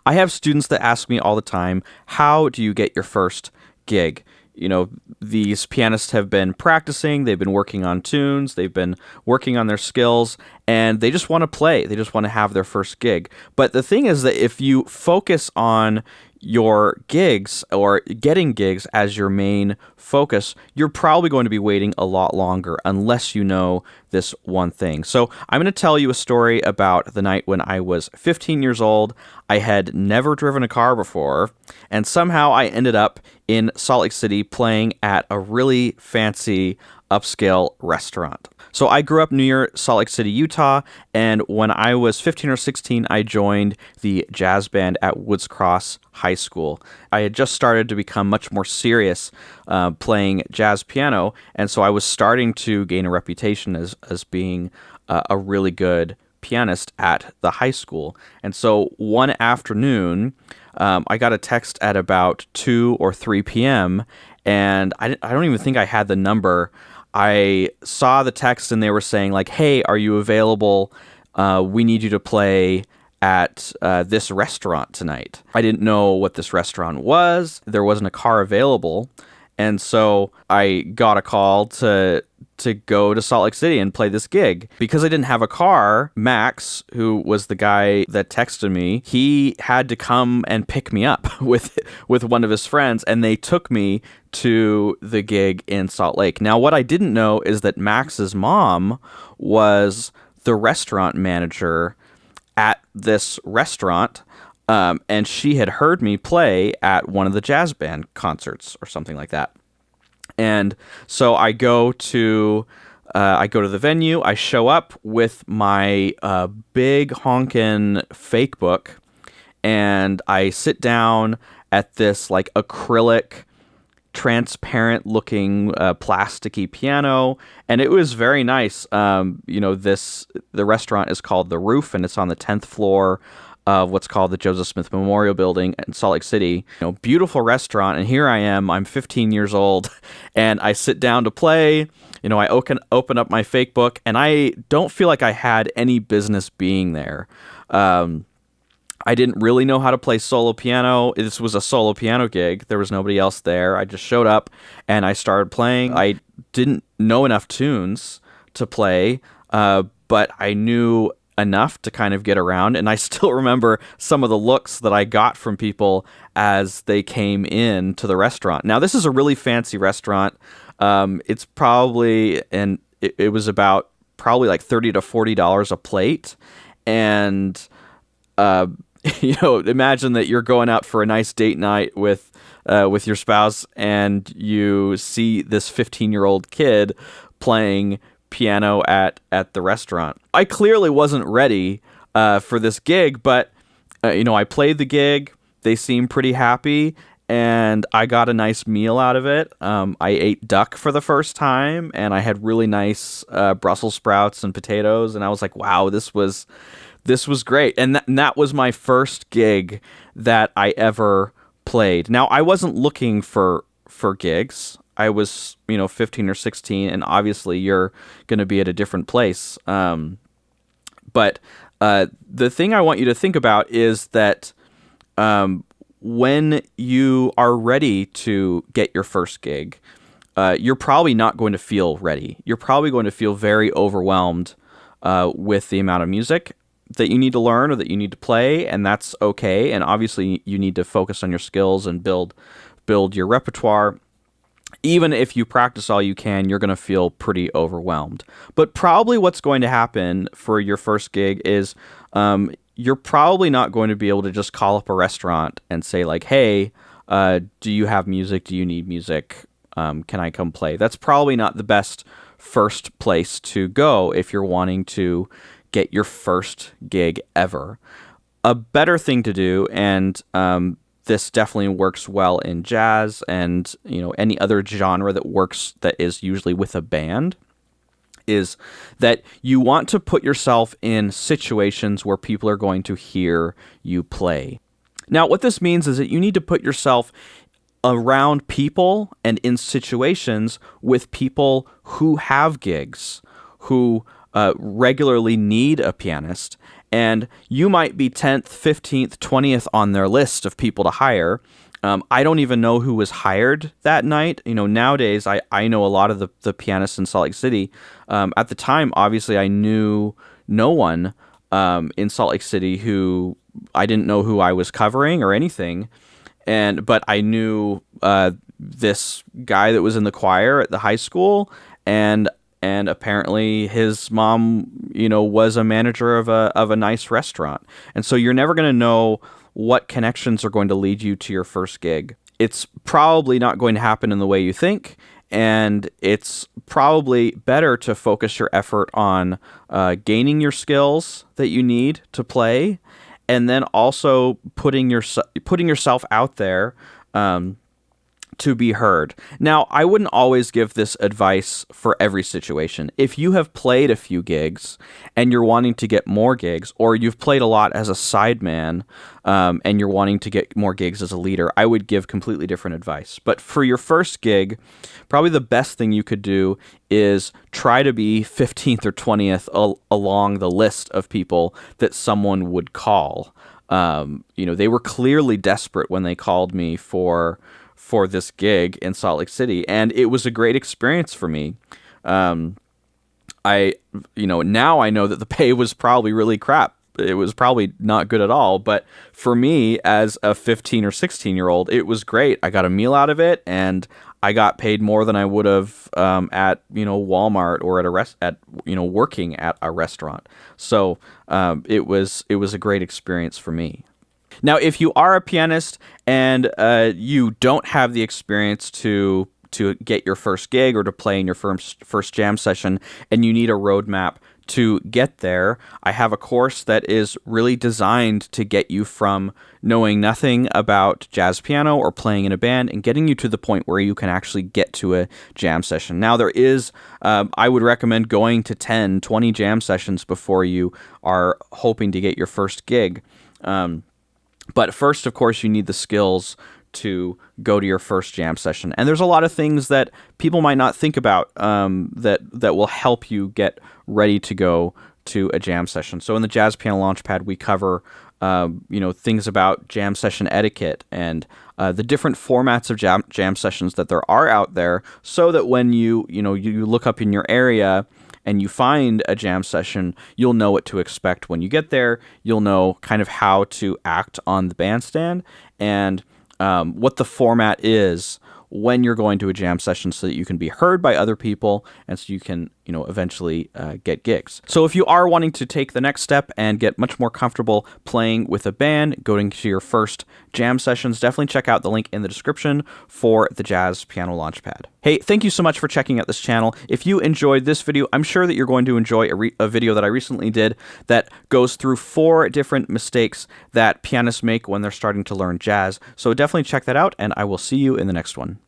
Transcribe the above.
I have students that ask me all the time, how do you get your first gig? These pianists have been practicing, they've been working on tunes, they've been working on their skills, and they just want to play. They just want to have their first gig. But the thing is that if you focus on your gigs or getting gigs as your main focus, you're probably going to be waiting a lot longer unless you know this one thing. So I'm going to tell you a story about the night when I was 15 years old. I had never driven a car before, and somehow I ended up in Salt Lake City playing at a really fancy upscale restaurant. So I grew up near Salt Lake City, Utah, and when I was 15 or 16, I joined the jazz band at Woods Cross High School. I had just started to become much more serious playing jazz piano, and so I was starting to gain a reputation as being a really good pianist at the high school. And so one afternoon, I got a text at about 2 or 3 p.m., and I don't even think I had the number. I saw the text and they were saying like, hey, are you available? We need you to play at this restaurant tonight. I didn't know what this restaurant was. There wasn't a car available. And so I got a call to go to Salt Lake City and play this gig. Because I didn't have a car, Max, who was the guy that texted me, he had to come and pick me up with one of his friends, and they took me to the gig in Salt Lake. Now, what I didn't know is that Max's mom was the restaurant manager at this restaurant, and she had heard me play at one of the jazz band concerts or something like that. And so I go to the venue. I show up with my big honkin' fake book, and I sit down at this like acrylic, transparent looking plasticky piano, and it was very nice. The restaurant is called The Roof, and it's on the 10th floor of what's called the Joseph Smith Memorial Building in Salt Lake City. Beautiful restaurant, and here I am. I'm 15 years old, and I sit down to play. I open up my fake book, and I don't feel like I had any business being there. I didn't really know how to play solo piano. This was a solo piano gig. There was nobody else there. I just showed up, and I started playing. I didn't know enough tunes to play, but I knew enough to kind of get around, and I still remember some of the looks that I got from people as they came in to the restaurant. Now, this is a really fancy restaurant. It's probably, and it was about probably like $30 to $40 a plate, and imagine that you're going out for a nice date night with your spouse, and you see this 15-year-old kid playing piano at the restaurant. I clearly wasn't ready for this gig, but I played the gig. They seemed pretty happy, and I got a nice meal out of it. I ate duck for the first time, and I had really nice Brussels sprouts and potatoes, and I was like, wow, this was great. And that was my first gig that I ever played. Now, I wasn't looking for gigs. I was, 15 or 16, and obviously you're going to be at a different place. But the thing I want you to think about is that when you are ready to get your first gig, you're probably not going to feel ready. You're probably going to feel very overwhelmed with the amount of music that you need to learn or that you need to play, and that's okay. And obviously you need to focus on your skills and build your repertoire. Even if you practice all you can, you're going to feel pretty overwhelmed. But probably what's going to happen for your first gig is you're probably not going to be able to just call up a restaurant and say like, hey, do you have music? Do you need music? Can I come play? That's probably not the best first place to go if you're wanting to get your first gig ever. A better thing to do, and this definitely works well in jazz and any other genre that is usually with a band, is that you want to put yourself in situations where people are going to hear you play. Now, what this means is that you need to put yourself around people and in situations with people who have gigs, who regularly need a pianist, and you might be 10th, 15th, 20th on their list of people to hire. I don't even know who was hired that night. Nowadays I know a lot of the pianists in Salt Lake City. At the time, obviously, I knew no one in Salt Lake City who I didn't know who I was covering or anything. But I knew this guy that was in the choir at the high school, and apparently his mom, was a manager of a nice restaurant. And so you're never going to know what connections are going to lead you to your first gig. It's probably not going to happen in the way you think, and it's probably better to focus your effort on gaining your skills that you need to play, and then also putting yourself out there to be heard. Now, I wouldn't always give this advice for every situation. If you have played a few gigs and you're wanting to get more gigs, or you've played a lot as a sideman and you're wanting to get more gigs as a leader, I would give completely different advice. But for your first gig, probably the best thing you could do is try to be 15th or 20th along the list of people that someone would call. They were clearly desperate when they called me for this gig in Salt Lake City, and it was a great experience for me. Now I know that the pay was probably really crap. It was probably not good at all, but for me as a 15 or 16-year-old, it was great. I got a meal out of it, and I got paid more than I would have at Walmart or at working at a restaurant. So it was a great experience for me. Now, if you are a pianist and you don't have the experience to get your first gig or to play in your first jam session, and you need a roadmap to get there, I have a course that is really designed to get you from knowing nothing about jazz piano or playing in a band and getting you to the point where you can actually get to a jam session. Now, there is, I would recommend going to 10, 20 jam sessions before you are hoping to get your first gig. But first, of course, you need the skills to go to your first jam session. And there's a lot of things that people might not think about that will help you get ready to go to a jam session. So in the Jazz Piano Launchpad, we cover things about jam session etiquette and the different formats of jam sessions that there are out there, so that when you look up in your area and you find a jam session, you'll know what to expect when you get there. You'll know kind of how to act on the bandstand and what the format is when you're going to a jam session, so that you can be heard by other people and so you can eventually get gigs. So if you are wanting to take the next step and get much more comfortable playing with a band, going to your first jam sessions, definitely check out the link in the description for the Jazz Piano Launchpad. Hey, thank you so much for checking out this channel. If you enjoyed this video, I'm sure that you're going to enjoy a video that I recently did that goes through 4 different mistakes that pianists make when they're starting to learn jazz. So definitely check that out, and I will see you in the next one.